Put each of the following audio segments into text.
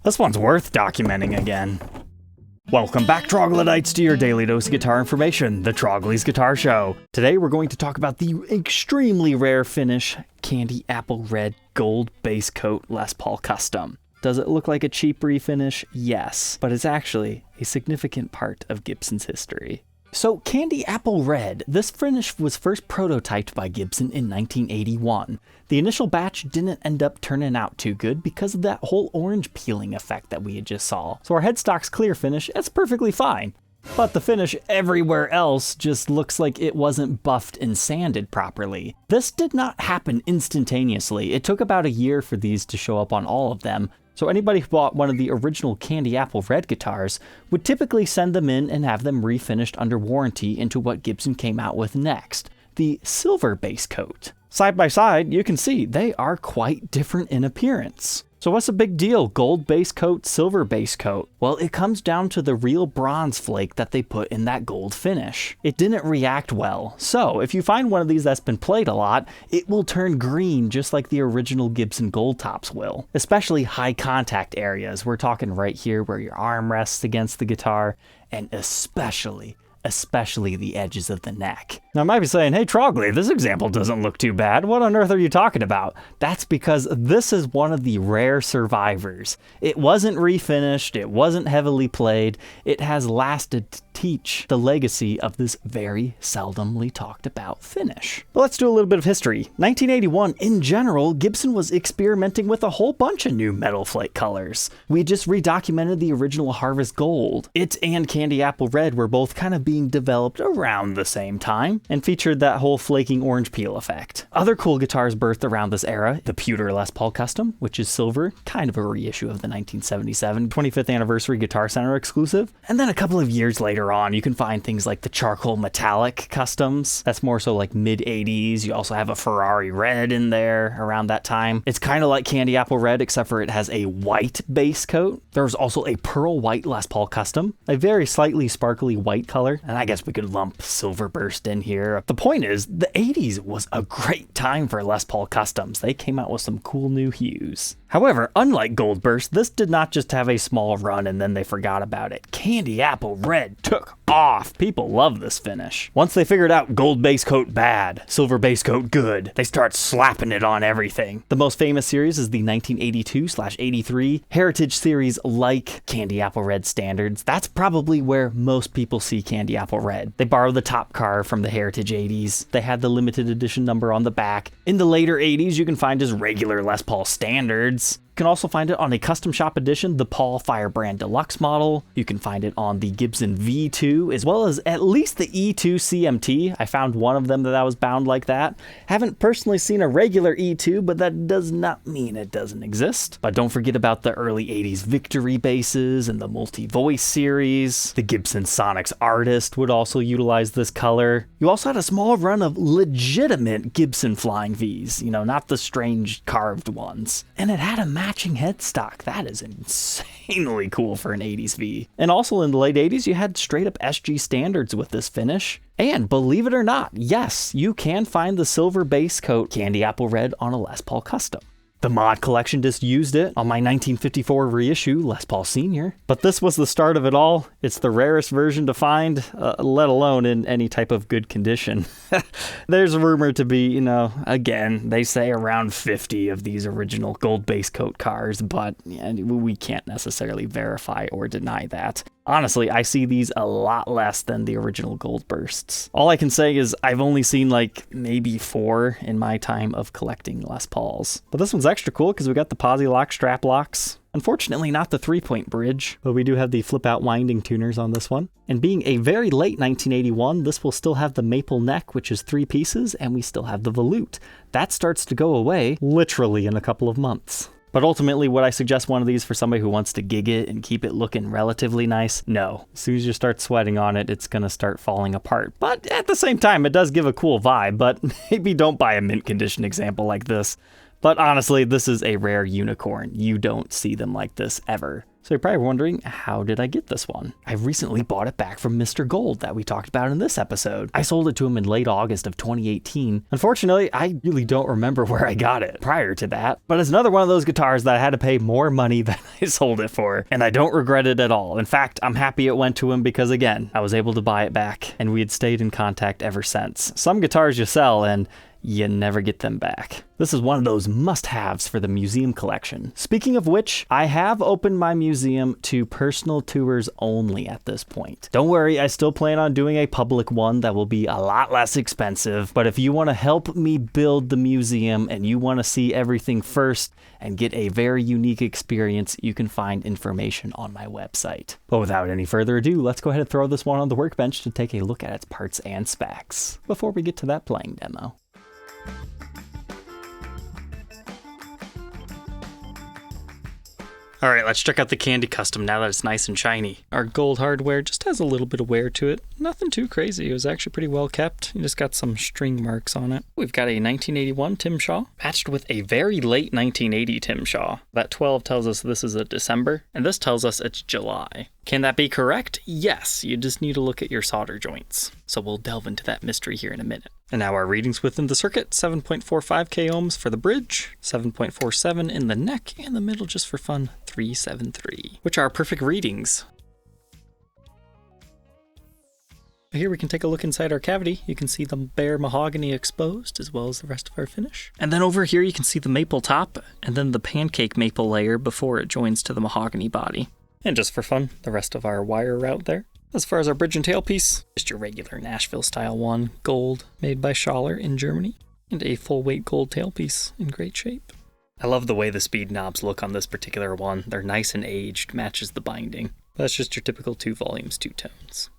This one's worth documenting again. Welcome back, Troglodytes, to your daily dose of guitar information, the Trogly's Guitar Show. Today we're going to talk about the extremely rare finish Candy Apple Red Gold Base Coat Les Paul Custom. Does it look like a cheap refinish? Yes, but it's actually a significant part of Gibson's history. So Candy Apple Red, this finish was first prototyped by Gibson in 1981. The initial batch didn't end up turning out too good because of that whole orange peeling effect that we had just saw. So our headstock's clear finish, it's perfectly fine. But the finish everywhere else just looks like it wasn't buffed and sanded properly. This did not happen instantaneously. It took about a year for these to show up on all of them. So anybody who bought one of the original Candy Apple Red guitars would typically send them in and have them refinished under warranty into what Gibson came out with next, the silver base coat. Side by side, you can see they are quite different in appearance. So what's the big deal? Gold base coat, silver base coat? Well, it comes down to the real bronze flake that they put in that gold finish. It didn't react well. So if you find one of these that's been played a lot, it will turn green just like the original Gibson gold tops will. Especially high contact areas. We're talking right here where your arm rests against the guitar, and especially the edges of the neck. Now I might be saying, hey Trogly, this example doesn't look too bad. What on earth are you talking about? That's because this is one of the rare survivors. It wasn't refinished, it wasn't heavily played, it has lasted to teach the legacy of this very seldomly talked about finish. But let's do a little bit of history. 1981, in general, Gibson was experimenting with a whole bunch of new metal flake colors. We just redocumented the original Harvest Gold. It and Candy Apple Red were both kind of being developed around the same time and featured that whole flaking orange peel effect. Other cool guitars birthed around this era, the pewter Les Paul Custom, which is silver, kind of a reissue of the 1977 25th anniversary Guitar Center exclusive. And then a couple of years later on, you can find things like the charcoal metallic customs. That's more so like mid 80s. You also have a Ferrari red in there around that time. It's kind of like Candy Apple Red, except for it has a white base coat. There's also a pearl white Les Paul Custom, a very slightly sparkly white color. And I guess we could lump Silver Burst in here. The point is, the 80s was a great time for Les Paul Customs. They came out with some cool new hues. However, unlike Gold Burst, this did not just have a small run and then they forgot about it. Candy Apple Red took off. People love this finish. Once they figured out gold base coat bad, silver base coat good, they start slapping it on everything. The most famous series is the 1982/83 Heritage series like Candy Apple Red standards. That's probably where most people see Candy Apple Red. They borrowed the top car from the Heritage 80s. They had the limited edition number on the back. In the later 80s, you can find just regular Les Paul standards. You can also find it on a custom shop edition, the Paul Firebrand Deluxe model. You can find it on the Gibson V2, as well as at least the E2 CMT. I found one of them that was bound like that. Haven't personally seen a regular E2, but that does not mean it doesn't exist. But don't forget about the early 80s Victory basses and the multi-voice series. The Gibson Sonics Artist would also utilize this color. You also had a small run of legitimate Gibson Flying Vs, not the strange carved ones. And it had a matching headstock. That is insanely cool for an 80s V. And also in the late 80s, you had straight up SG standards with this finish. And believe it or not, yes, you can find the silver base coat Candy Apple Red on a Les Paul Custom. The Mod Collection just used it on my 1954 reissue, Les Paul Sr. But this was the start of it all. It's the rarest version to find, let alone in any type of good condition. There's rumored to be, again, they say around 50 of these original gold base coat cars, but we can't necessarily verify or deny that. Honestly, I see these a lot less than the original Gold Bursts. All I can say is I've only seen maybe 4 in my time of collecting Les Pauls. But this one's extra cool because we got the posi lock strap locks. Unfortunately, not the 3-point bridge, but we do have the flip-out winding tuners on this one. And being a very late 1981, this will still have the maple neck, which is 3 pieces, and we still have the volute. That starts to go away literally in a couple of months. But ultimately, would I suggest one of these for somebody who wants to gig it and keep it looking relatively nice? No. As soon as you start sweating on it, it's going to start falling apart. But at the same time, it does give a cool vibe, but maybe don't buy a mint condition example like this. But honestly, this is a rare unicorn. You don't see them like this ever. So you're probably wondering, how did I get this one? I recently bought it back from Mr. Gold that we talked about in this episode. I sold it to him in late August of 2018. Unfortunately, I really don't remember where I got it prior to that, but it's another one of those guitars that I had to pay more money than I sold it for, and I don't regret it at all. In fact, I'm happy it went to him because, again, I was able to buy it back, and we had stayed in contact ever since. Some guitars you sell and you never get them back. This is one of those must-haves for the museum collection. Speaking of which, I have opened my museum to personal tours only at this point. Don't worry, I still plan on doing a public one that will be a lot less expensive, but if you want to help me build the museum and you want to see everything first and get a very unique experience, you can find information on my website. But without any further ado, let's go ahead and throw this one on the workbench to take a look at its parts and specs before we get to that playing demo. All right, let's check out the Candy Custom now that it's nice and shiny. Our gold hardware just has a little bit of wear to it. Nothing too crazy. It was actually pretty well kept. You just got some string marks on it. We've got a 1981 Tim Shaw matched with a very late 1980 Tim Shaw. That 12 tells us this is a December, and this tells us it's July. Can that be correct? Yes, you just need to look at your solder joints. So we'll delve into that mystery here in a minute. And now our readings within the circuit, 7.45 k ohms for the bridge, 7.47 in the neck, and the middle just for fun, 373, which are perfect readings. Here we can take a look inside our cavity. You can see the bare mahogany exposed as well as the rest of our finish. And then over here you can see the maple top and then the pancake maple layer before it joins to the mahogany body. And just for fun, the rest of our wire route there. As far as our bridge and tailpiece, just your regular Nashville style one, gold, made by Schaller in Germany, and a full weight gold tailpiece in great shape. I love the way the speed knobs look on this particular one. They're nice and aged, matches the binding. That's just your typical 2 volumes, 2 tones.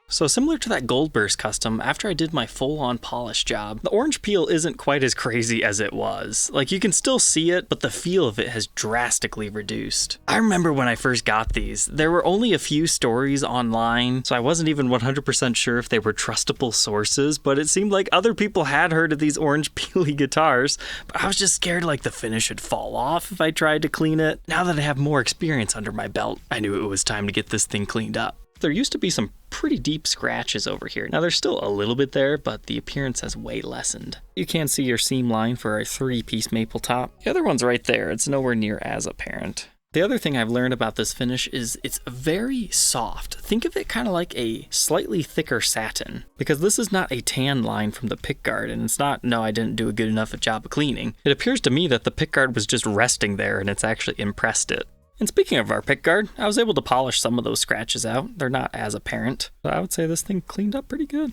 So similar to that Goldburst custom, after I did my full-on polish job, the orange peel isn't quite as crazy as it was. Like, you can still see it, but the feel of it has drastically reduced. I remember when I first got these, there were only a few stories online, so I wasn't even 100% sure if they were trustable sources, but it seemed like other people had heard of these orange peely guitars, but I was just scared like the finish would fall off if I tried to clean it. Now that I have more experience under my belt, I knew it was time to get this thing cleaned up. There used to be some pretty deep scratches over here. Now there's still a little bit there, but the appearance has way lessened. You can see your seam line for a 3-piece maple top. The other one's right there. It's nowhere near as apparent. The other thing I've learned about this finish is it's very soft. Think of it kind of like a slightly thicker satin, because this is not a tan line from the pickguard, and it's not, no, I didn't do a good enough job of cleaning. It appears to me that the pickguard was just resting there and it's actually impressed it. And speaking of our pickguard, I was able to polish some of those scratches out. They're not as apparent. So I would say this thing cleaned up pretty good.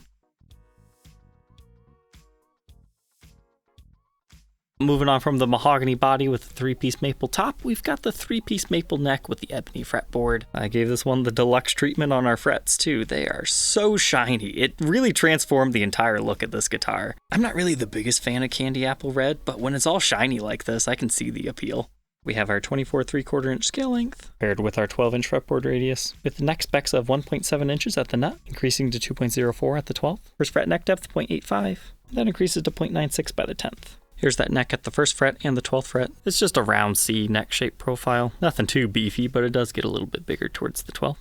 Moving on from the mahogany body with the 3-piece maple top, we've got the 3-piece maple neck with the ebony fretboard. I gave this one the deluxe treatment on our frets too. They are so shiny. It really transformed the entire look of this guitar. I'm not really the biggest fan of candy apple red, but when it's all shiny like this, I can see the appeal. We have our 24 3/4-inch scale length, paired with our 12-inch fretboard radius, with the neck specs of 1.7 inches at the nut, increasing to 2.04 at the 12th. First fret neck depth, 0.85, that increases to 0.96 by the 10th. Here's that neck at the 1st fret and the 12th fret. It's just a round C neck shape profile. Nothing too beefy, but it does get a little bit bigger towards the 12th.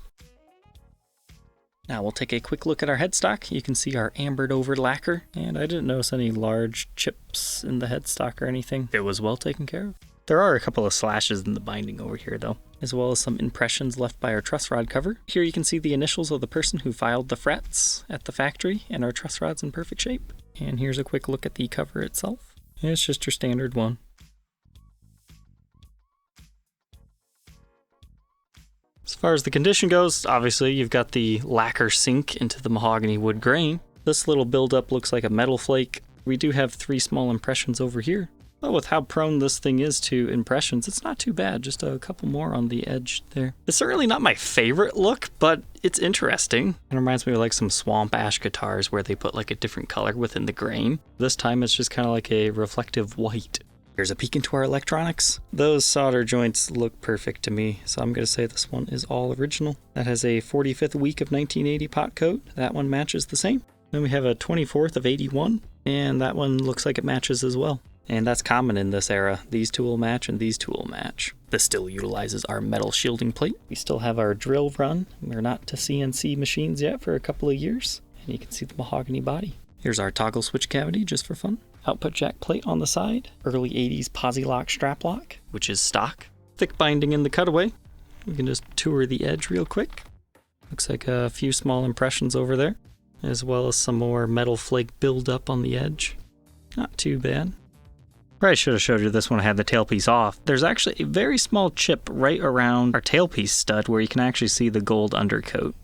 Now we'll take a quick look at our headstock. You can see our ambered over lacquer, and I didn't notice any large chips in the headstock or anything. It was well taken care of. There are a couple of slashes in the binding over here though, as well as some impressions left by our truss rod cover. Here you can see the initials of the person who filed the frets at the factory, and our truss rod's in perfect shape. And here's a quick look at the cover itself. It's just your standard one. As far as the condition goes, obviously you've got the lacquer sink into the mahogany wood grain. This little buildup looks like a metal flake. We do have 3 small impressions over here. But with how prone this thing is to impressions, it's not too bad. Just a couple more on the edge there. It's certainly not my favorite look, but it's interesting. It reminds me of like some swamp ash guitars where they put like a different color within the grain. This time it's just kind of like a reflective white. Here's a peek into our electronics. Those solder joints look perfect to me, so I'm going to say this one is all original. That has a 45th week of 1980 pot coat. That one matches the same. Then we have a 24th of 81, and that one looks like it matches as well. And that's common in this era. These two will match and these two will match. This still utilizes our metal shielding plate. We still have our drill run. We're not to CNC machines yet for a couple of years. And you can see the mahogany body. Here's our toggle switch cavity just for fun. Output jack plate on the side. Early 80s posi lock strap lock, which is stock. Thick binding in the cutaway. We can just tour the edge real quick. Looks like a few small impressions over there, as well as some more metal flake buildup on the edge. Not too bad. Probably should have showed you this when I had the tailpiece off. There's actually a very small chip right around our tailpiece stud where you can actually see the gold undercoat.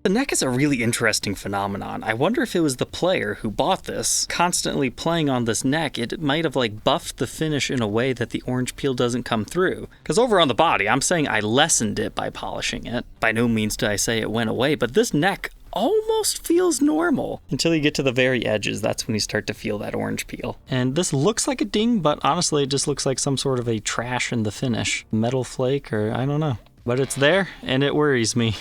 The neck is a really interesting phenomenon. I wonder if it was the player who bought this, constantly playing on this neck, it might have like buffed the finish in a way that the orange peel doesn't come through. Because over on the body, I'm saying I lessened it by polishing it. By no means did I say it went away, but this neck almost feels normal. Until you get to the very edges, that's when you start to feel that orange peel. And this looks like a ding, but honestly it just looks like some sort of a trash in the finish. Metal flake, or I don't know. But it's there, and it worries me.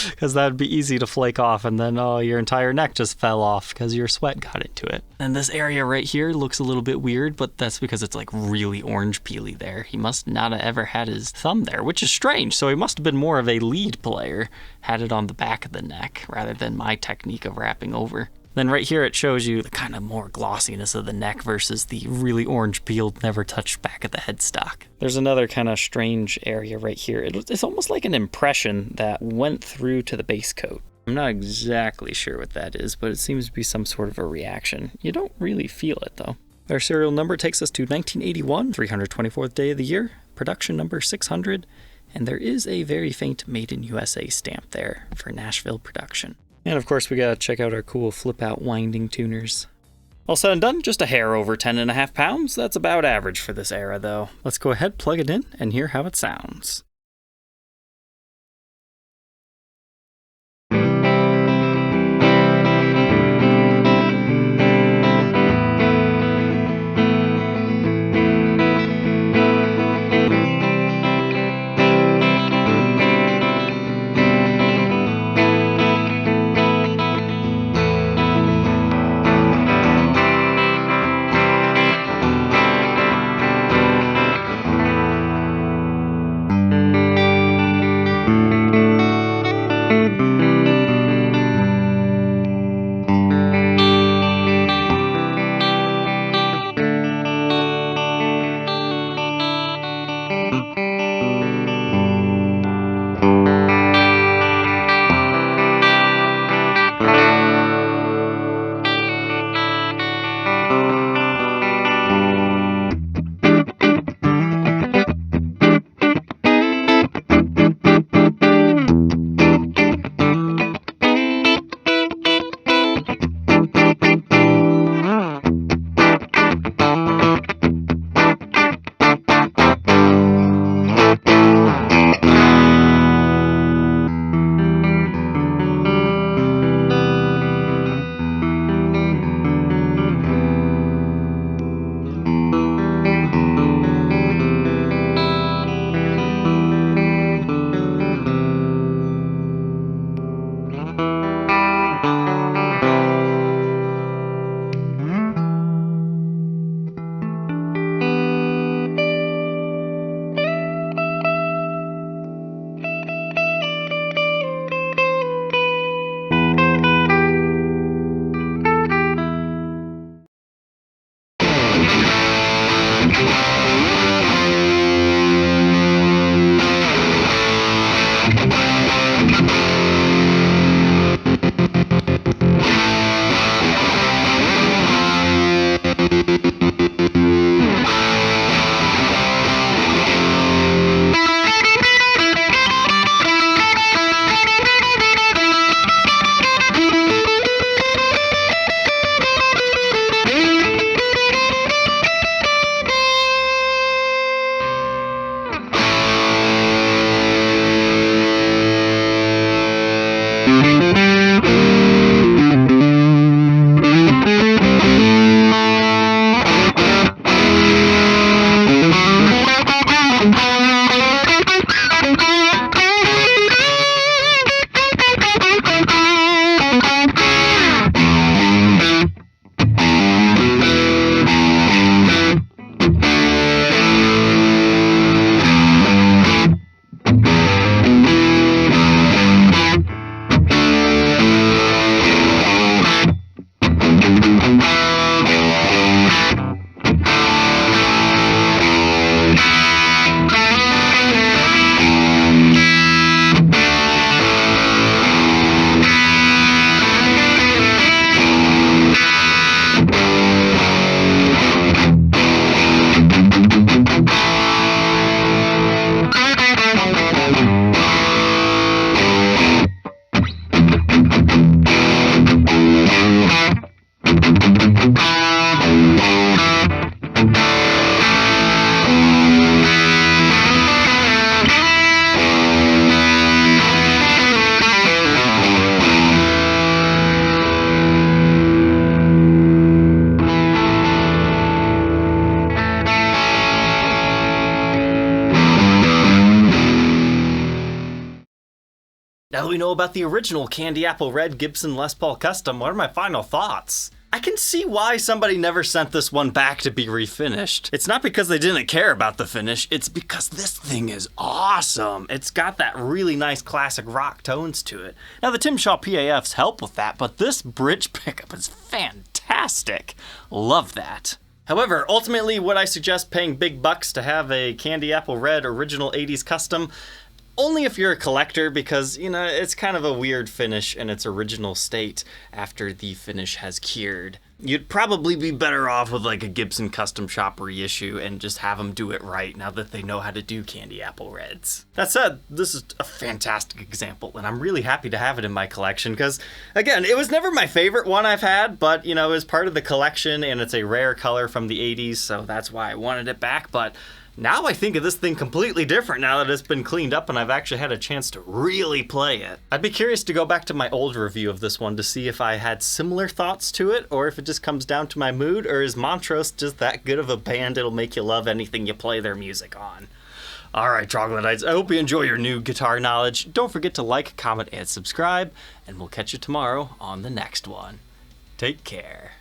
Because that'd be easy to flake off, and then, oh, your entire neck just fell off because your sweat got into it. And this area right here looks a little bit weird, but that's because it's like really orange peely there. He must not have ever had his thumb there, which is strange. So he must have been more of a lead player, had it on the back of the neck, rather than my technique of wrapping over. Then right here it shows you the kind of more glossiness of the neck versus the really orange peeled, never touched back of the headstock. There's another kind of strange area right here. It's almost like an impression that went through to the base coat. I'm not exactly sure what that is, but it seems to be some sort of a reaction. You don't really feel it though. Our serial number takes us to 1981, 324th day of the year, production number 600, and there is a very faint Made in USA stamp there for Nashville production. And of course we gotta check out our cool flip-out winding tuners. All said and done, just a hair over 10.5 pounds. That's about average for this era though. Let's go ahead, plug it in, and hear how it sounds. Now that we know about the original Candy Apple Red Gibson Les Paul Custom, what are my final thoughts? I can see why somebody never sent this one back to be refinished. It's not because they didn't care about the finish, it's because this thing is awesome. It's got that really nice classic rock tones to it. Now the Tim Shaw PAFs help with that, but this bridge pickup is fantastic. Love that. However, ultimately, would I suggest paying big bucks to have a Candy Apple Red original 80s custom? Only if you're a collector, because, you know, it's kind of a weird finish in its original state after the finish has cured. You'd probably be better off with like a Gibson custom shop reissue and just have them do it right now that they know how to do Candy Apple Reds. That said, this is a fantastic example, and I'm really happy to have it in my collection because, again, it was never my favorite one I've had, but, you know, it was part of the collection and it's a rare color from the 80s, so that's why I wanted it back. But now I think of this thing completely different now that it's been cleaned up and I've actually had a chance to really play it. I'd be curious to go back to my old review of this one to see if I had similar thoughts to it, or if it just comes down to my mood, or is Montrose just that good of a band it'll make you love anything you play their music on. Alright, Troglodytes, I hope you enjoy your new guitar knowledge. Don't forget to like, comment, and subscribe, and we'll catch you tomorrow on the next one. Take care.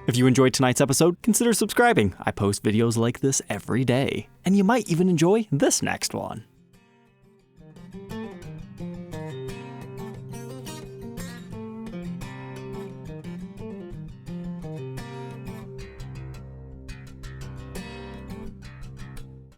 If you enjoyed tonight's episode, consider subscribing. I post videos like this every day, and you might even enjoy this next one.